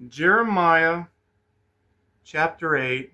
Jeremiah chapter 8,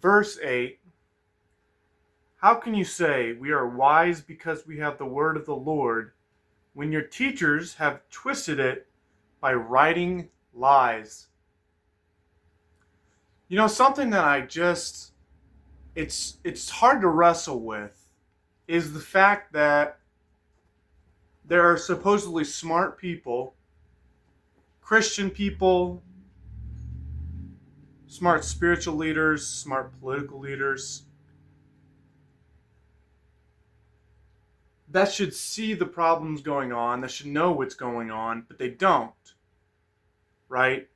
verse 8. How can you say we are wise because we have the word of the Lord when your teachers have twisted it by writing lies? You know, something that it's hard to wrestle with is the fact that there are supposedly smart people, Christian people, smart spiritual leaders, smart political leaders that should see the problems going on, that should know what's going on, but they don't, right?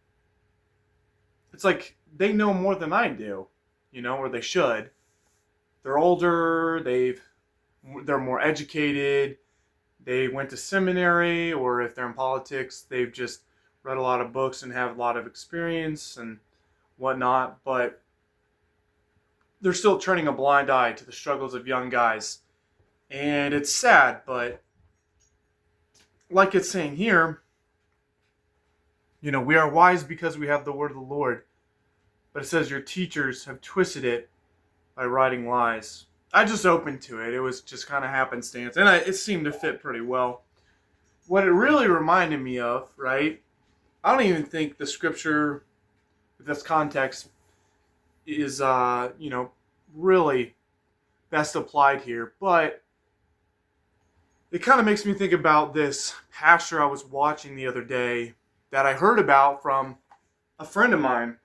It's like they know more than I do, or they should. They're older, they're more educated, they went to seminary, or if they're in politics, they've just read a lot of books and have a lot of experience and whatnot, but they're still turning a blind eye to the struggles of young guys. And it's sad, but like it's saying here, we are wise because we have the word of the Lord. But it says your teachers have twisted it by writing lies. I just opened to it. It was just kind of happenstance. And it seemed to fit pretty well. What it really reminded me of, right? I don't even think the scripture, with this context, is, really best applied here. But it kind of makes me think about this pastor I was watching the other day that I heard about from a friend of mine.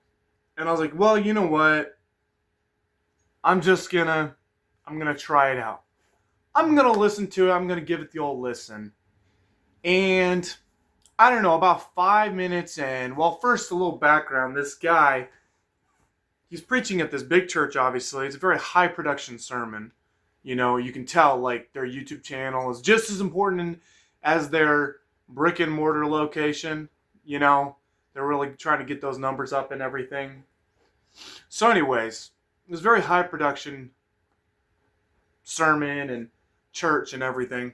And I was like, well, you know what? I'm gonna try it out. I'm gonna listen to it. I'm gonna give it the old listen. And I don't know, about 5 minutes in, well, first a little background. This guy, he's preaching at this big church, obviously. It's a very high production sermon. You can tell, like, their YouTube channel is just as important as their brick and mortar location. They're really trying to get those numbers up and everything. So anyways, it was very high production sermon and church and everything.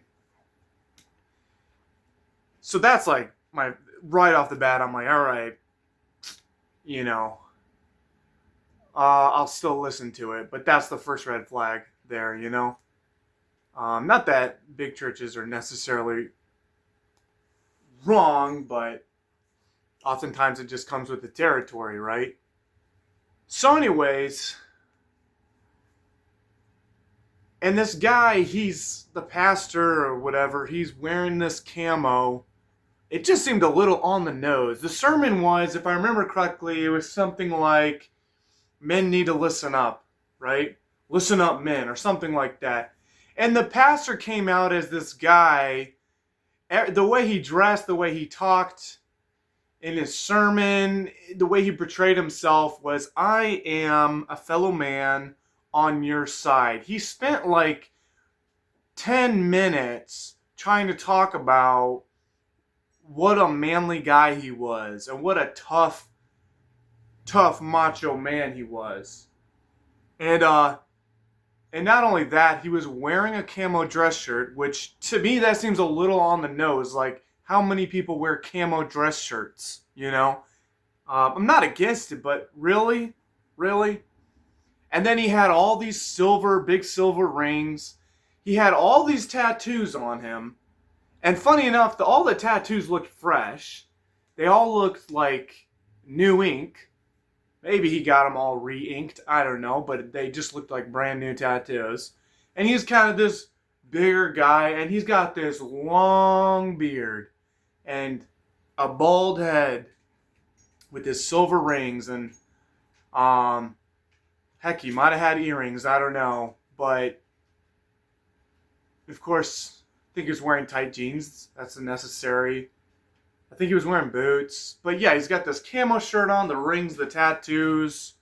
So that's like right off the bat, I'm like, all right, I'll still listen to it. But that's the first red flag there, Not that big churches are necessarily wrong, but oftentimes it just comes with the territory, right? So anyways, and this guy, he's the pastor or whatever, he's wearing this camo. It just seemed a little on the nose. The sermon was, if I remember correctly, it was something like, men need to listen up, right? Listen up, men, or something like that. And the pastor came out as this guy, the way he dressed, the way he talked in his sermon, the way he portrayed himself was, I am a fellow man on your side. He spent like 10 minutes trying to talk about what a manly guy he was and what a tough macho man he was. And not only that, he was wearing a camo dress shirt, which to me that seems a little on the nose. Like, how many people wear camo dress shirts, I'm not against it, but really? And then he had all these big silver rings. He had all these tattoos on him. And funny enough, all the tattoos looked fresh. They all looked like new ink. Maybe he got them all re-inked, I don't know, but they just looked like brand new tattoos. And he's kind of this bigger guy, and he's got this long beard and a bald head with his silver rings, and heck, he might have had earrings, I don't know, but of course, I think he was wearing tight jeans. That's necessary. I think he was wearing boots. But yeah, he's got this camo shirt on, the rings, the tattoos,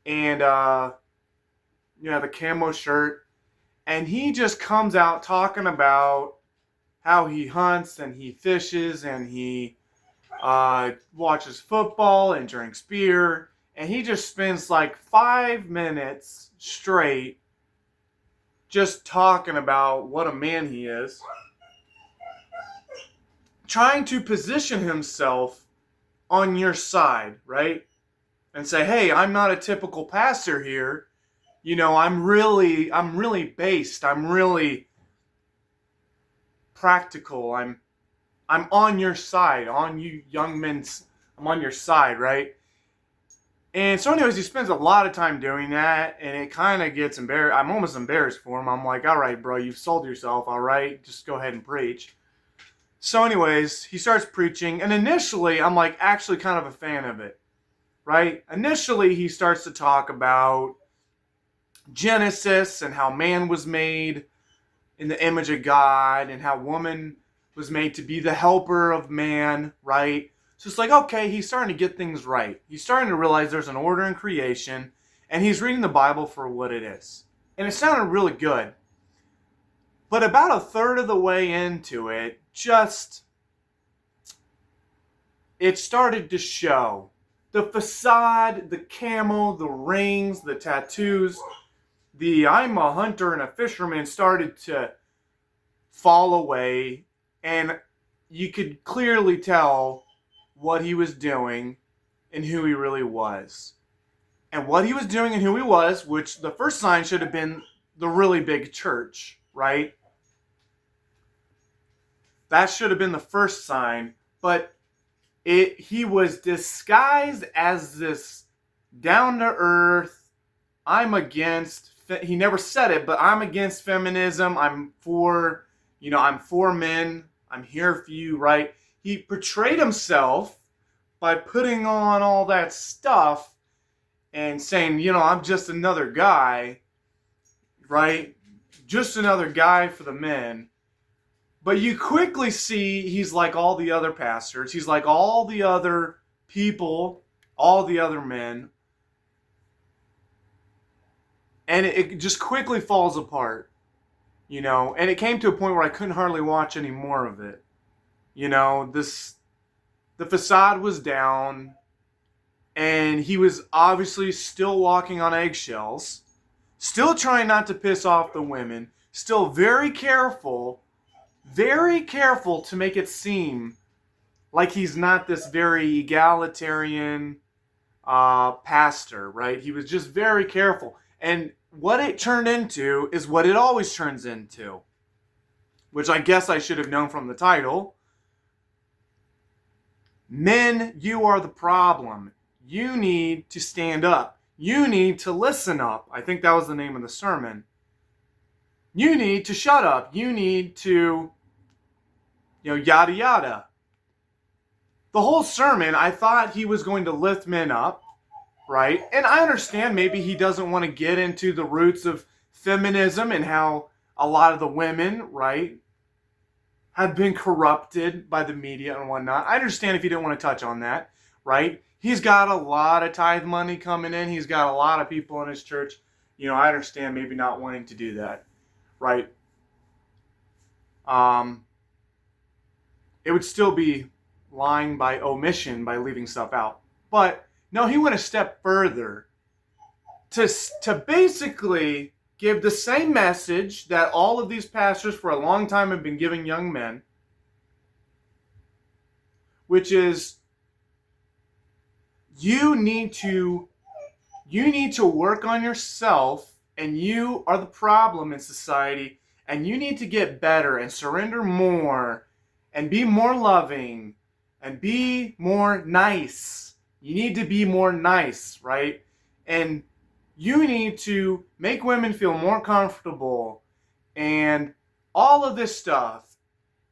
and the camo shirt. And he just comes out talking about how he hunts and he fishes and he watches football and drinks beer. And he just spends like 5 minutes straight just talking about what a man he is. trying to position himself on your side, right? And say, hey, I'm not a typical pastor here. I'm really based. I'm really practical. I'm on your side, on you young men's, I'm on your side, right? And so anyways, he spends a lot of time doing that, and it kind of gets embarrassed. I'm almost embarrassed for him. I'm like, all right, bro, you've sold yourself, all right? Just go ahead and preach. So anyways, he starts preaching, and initially, I'm like actually kind of a fan of it, right? Initially, he starts to talk about Genesis and how man was made in the image of God and how woman was made to be the helper of man, right? So it's like, okay, he's starting to get things right. He's starting to realize there's an order in creation, and he's reading the Bible for what it is. And it sounded really good. But about a third of the way into it, it started to show. The facade, the camo, the rings, the tattoos, the I'm a hunter and a fisherman started to fall away, and you could clearly tell what he was doing and who he really was. And what he was doing and who he was, which the first sign should have been the really big church, right? That should have been the first sign, but he was disguised as this down-to-earth, he never said it, but I'm against feminism, I'm for men, I'm here for you, right? He portrayed himself by putting on all that stuff and saying, I'm just another guy, right? Just another guy for the men. But you quickly see he's like all the other pastors. He's like all the other people, all the other men. And it just quickly falls apart, And it came to a point where I couldn't hardly watch any more of it. The facade was down, and he was obviously still walking on eggshells, still trying not to piss off the women, still very careful to make it seem like he's not this very egalitarian pastor, right? He was just very careful. And what it turned into is what it always turns into, which I guess I should have known from the title. Men, you are the problem. You need to stand up. You need to listen up. I think that was the name of the sermon. You need to shut up. You need to, yada yada. The whole sermon, I thought he was going to lift men up, right? And I understand maybe he doesn't want to get into the roots of feminism and how a lot of the women, right, have been corrupted by the media and whatnot. I understand if you didn't want to touch on that, right? He's got a lot of tithe money coming in. He's got a lot of people in his church. I understand maybe not wanting to do that, right? It would still be lying by omission by leaving stuff out. But no, he went a step further to basically give the same message that all of these pastors for a long time have been giving young men, which is you need to work on yourself, and you are the problem in society, and you need to get better and surrender more and be more loving and be more nice. You need to be more nice, right? And you need to make women feel more comfortable and all of this stuff.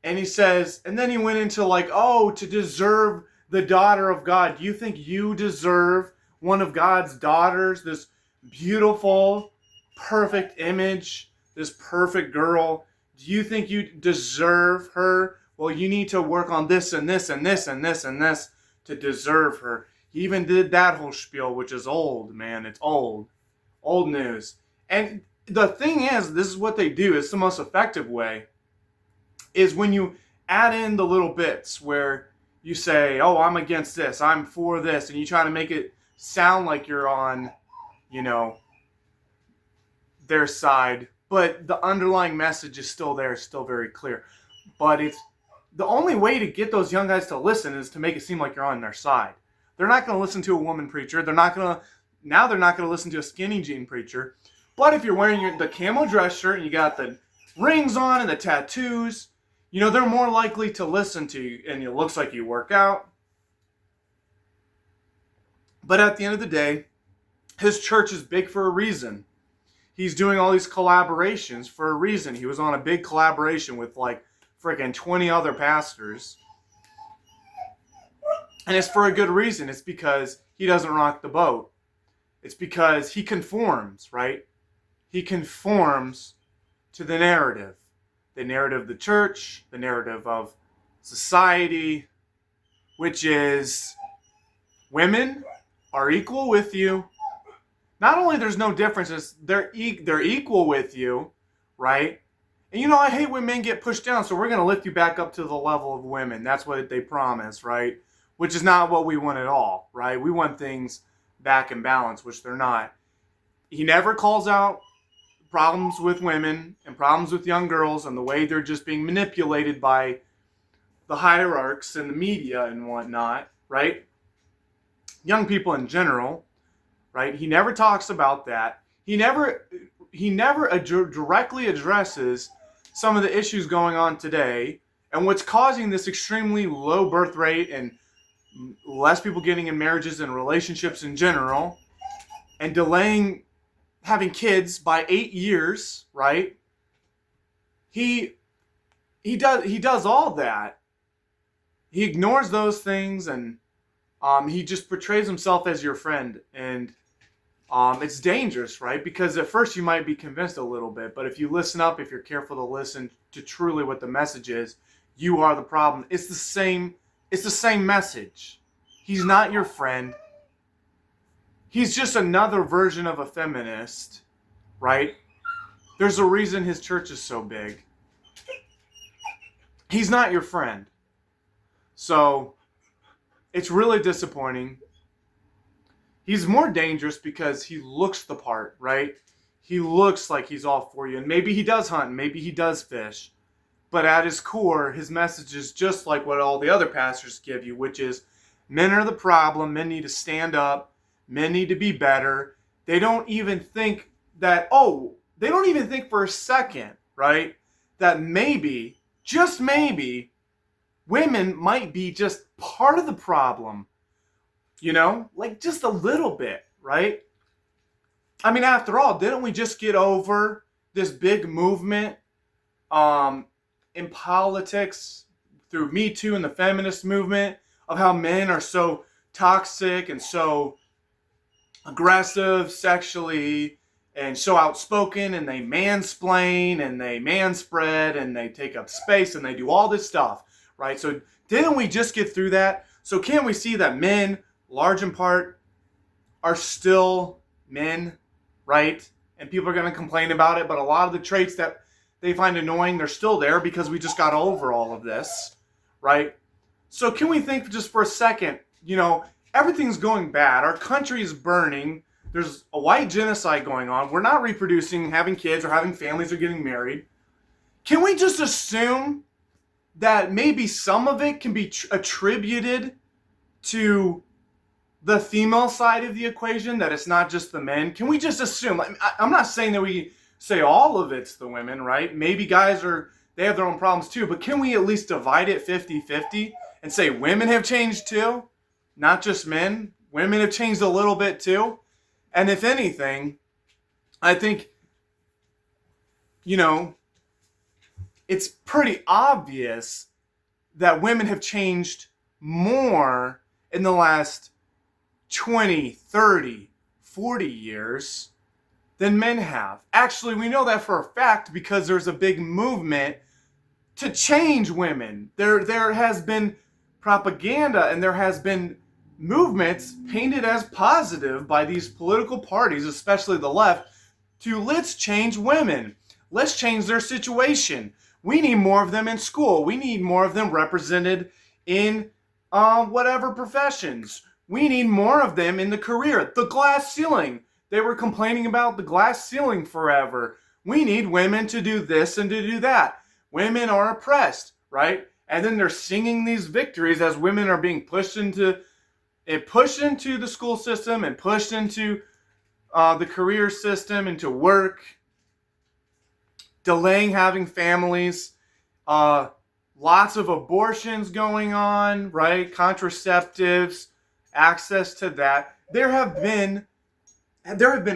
And he says, and then he went into to deserve the daughter of God. Do you think you deserve one of God's daughters? This beautiful, perfect image, this perfect girl. Do you think you deserve her? Well, you need to work on this and this and this and this and this to deserve her. He even did that whole spiel, which is old, man. It's old. Old news. And the thing is, this is what they do. It's the most effective way. Is when you add in the little bits where you say, oh, I'm against this, I'm for this, and you try to make it sound like you're on, their side. But the underlying message is still there, still very clear. But the only way to get those young guys to listen is to make it seem like you're on their side. They're not going to listen to a woman preacher. They're not going to listen to a skinny jean preacher. But if you're wearing the camo dress shirt and you got the rings on and the tattoos, they're more likely to listen to you, and it looks like you work out. But at the end of the day, his church is big for a reason. He's doing all these collaborations for a reason. He was on a big collaboration with like freaking 20 other pastors. And it's for a good reason. It's because he doesn't rock the boat. It's because he conforms, right? He conforms to the narrative. The narrative of the church, the narrative of society, which is women are equal with you. Not only there's no differences, they're equal with you, right? And I hate when men get pushed down, so we're going to lift you back up to the level of women. That's what they promise, right? Which is not what we want at all, right? We want things back in balance, which they're not. He never calls out problems with women and problems with young girls and the way they're just being manipulated by the hierarchs and the media and whatnot, right? Young people in general, right? He never talks about that. He never directly addresses some of the issues going on today and what's causing this extremely low birth rate and less people getting in marriages and relationships in general, and delaying having kids by 8 years, right? He does all that. He ignores those things, and he just portrays himself as your friend, and it's dangerous, right? Because at first you might be convinced a little bit, but if you listen up, if you're careful to listen to truly what the message is, you are the problem. It's the same message. He's not your friend. He's just another version of a feminist, right? There's a reason his church is so big. He's not your friend. So, it's really disappointing. He's more dangerous because he looks the part, right? He looks like he's all for you. And maybe he does hunt, maybe he does fish. But at his core, his message is just like what all the other pastors give you, which is men are the problem, men need to stand up, men need to be better. They don't even think for a second, right, that maybe, just maybe, women might be just part of the problem. Like just a little bit, right? I mean, after all, didn't we just get over this big movement in politics through Me Too and the feminist movement of how men are so toxic and so aggressive sexually and so outspoken, and they mansplain and they manspread and they take up space and they do all this stuff, right? So didn't we just get through that? So can't we see that men, large in part, are still men, right? And people are going to complain about it, but a lot of the traits that they find annoying, they're still there because we just got over all of this, right? So can we think just for a second, everything's going bad. Our country is burning. There's a white genocide going on. We're not reproducing, having kids, or having families, or getting married. Can we just assume that maybe some of it can be attributed to the female side of the equation, that it's not just the men? Can we just assume? I'm not saying that we say all of it's the women, right? Maybe guys they have their own problems too, but can we at least divide it 50-50 and say women have changed too? Not just men. Women have changed a little bit too. And if anything, I think, it's pretty obvious that women have changed more in the last 20, 30, 40 years than men have. Actually, we know that for a fact because there's a big movement to change women. There has been propaganda and there has been movements painted as positive by these political parties, especially the left, to let's change women. Let's change their situation. We need more of them in school. We need more of them represented in whatever professions. We need more of them in the career. The glass ceiling. They were complaining about the glass ceiling forever. We need women to do this and to do that. Women are oppressed, right? And then they're singing these victories as women are being pushed into the school system and pushed into the career system, into work, delaying having families, lots of abortions going on, right? Contraceptives, access to that. There have been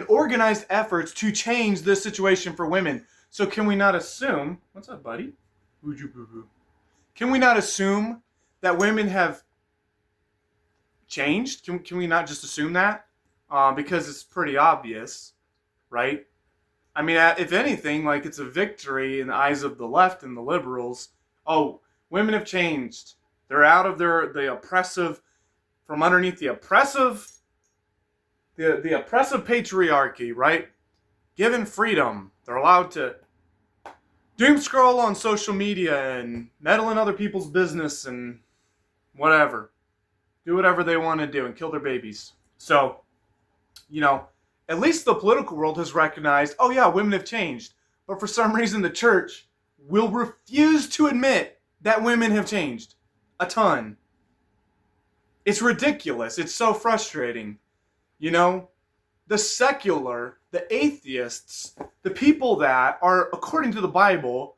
organized efforts to change this situation for women. So can we not assume, what's up, buddy? Can we not assume that women have changed? Can we not just assume that? Because it's pretty obvious, right? I mean, if anything, like, it's a victory in the eyes of the left and the liberals. Oh, women have changed. They're out of the oppressive, from underneath the oppressive patriarchy, right? Given freedom, they're allowed to doom scroll on social media and meddle in other people's business and whatever. Do whatever they want to do and kill their babies. So, at least the political world has recognized, oh yeah, women have changed. But for some reason, the church will refuse to admit that women have changed a ton. It's ridiculous. It's so frustrating. The secular, the atheists, the people that are, according to the Bible,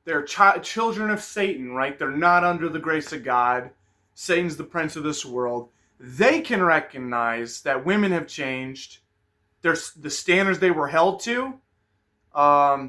they're children of Satan, right? They're not under the grace of God. Satan's the prince of this world. They can recognize that women have changed. The standards they were held to,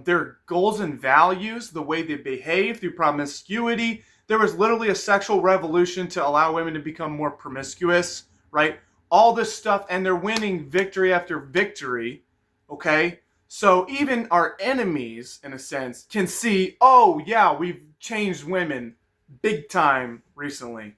their goals and values, the way they behave through promiscuity. There was literally a sexual revolution to allow women to become more promiscuous, right? All this stuff, and they're winning victory after victory, okay? So even our enemies, in a sense, can see, oh yeah, we've changed women big time recently.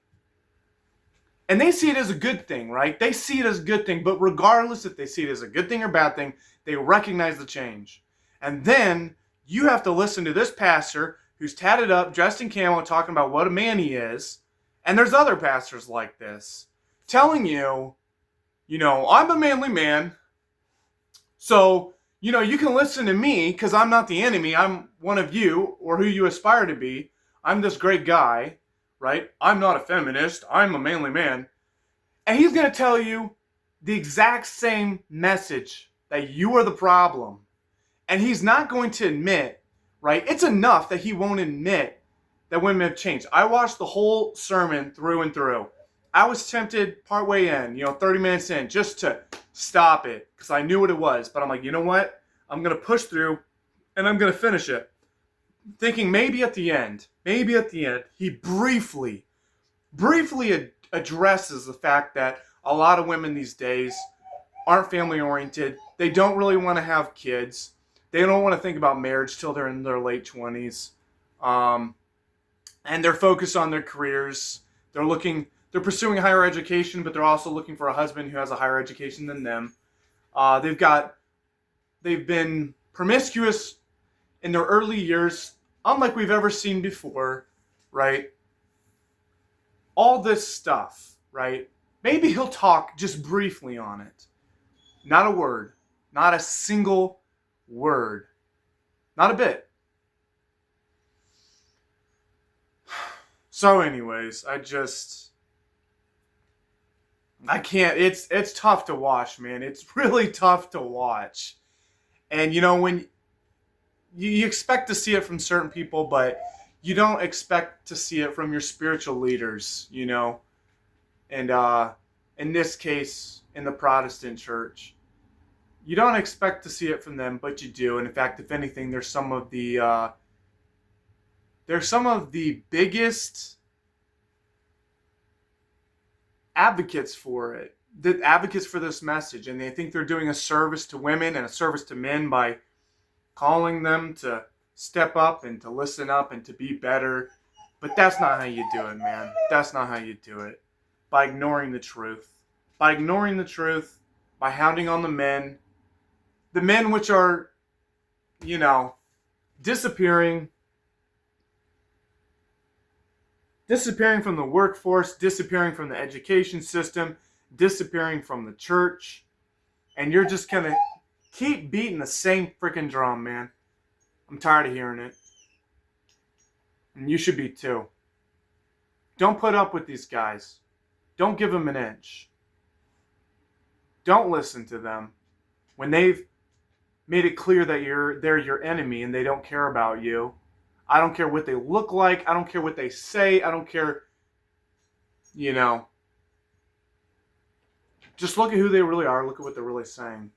And they see it as a good thing, right? They see it as a good thing, but regardless if they see it as a good thing or bad thing, they recognize the change. And then you have to listen to this pastor who's tatted up, dressed in camo, talking about what a man he is. And there's other pastors like this, telling you, I'm a manly man, so, you can listen to me because I'm not the enemy. I'm one of you, or who you aspire to be. I'm this great guy, right? I'm not a feminist. I'm a manly man. And he's going to tell you the exact same message, that you are the problem. And he's not going to admit, right? It's enough that he won't admit that women have changed. I watched the whole sermon through and through. I was tempted partway in, 30 minutes in, just to stop it because I knew what it was. But I'm like, you know what? I'm going to push through and I'm going to finish it. Thinking maybe at the end, he briefly addresses the fact that a lot of women these days aren't family oriented. They don't really want to have kids. They don't want to think about marriage till they're in their late 20s. And they're focused on their careers. They're pursuing higher education, but they're also looking for a husband who has a higher education than them. They've been promiscuous in their early years, unlike we've ever seen before, right? All this stuff, right? Maybe he'll talk just briefly on it. Not a word. Not a single word. Not a bit. So anyways, I can't, it's tough to watch, man. It's really tough to watch. And when you expect to see it from certain people, but you don't expect to see it from your spiritual leaders, And in this case, in the Protestant church, you don't expect to see it from them, but you do. And in fact, if anything, they're some of the biggest advocates for it, the advocates for this message, and they think they're doing a service to women and a service to men by calling them to step up and to listen up and to be better. But that's not how you do it, man. That's not how you do it. By ignoring the truth. By hounding on the men which are, disappearing from the workforce, disappearing from the education system, disappearing from the church, and you're just gonna keep beating the same freaking drum, man. I'm tired of hearing it. And you should be too. Don't put up with these guys. Don't give them an inch. Don't listen to them when they've made it clear that they're your enemy and they don't care about you. I don't care what they look like. I don't care what they say. I don't care, you know. Just look at who they really are. Look at what they're really saying.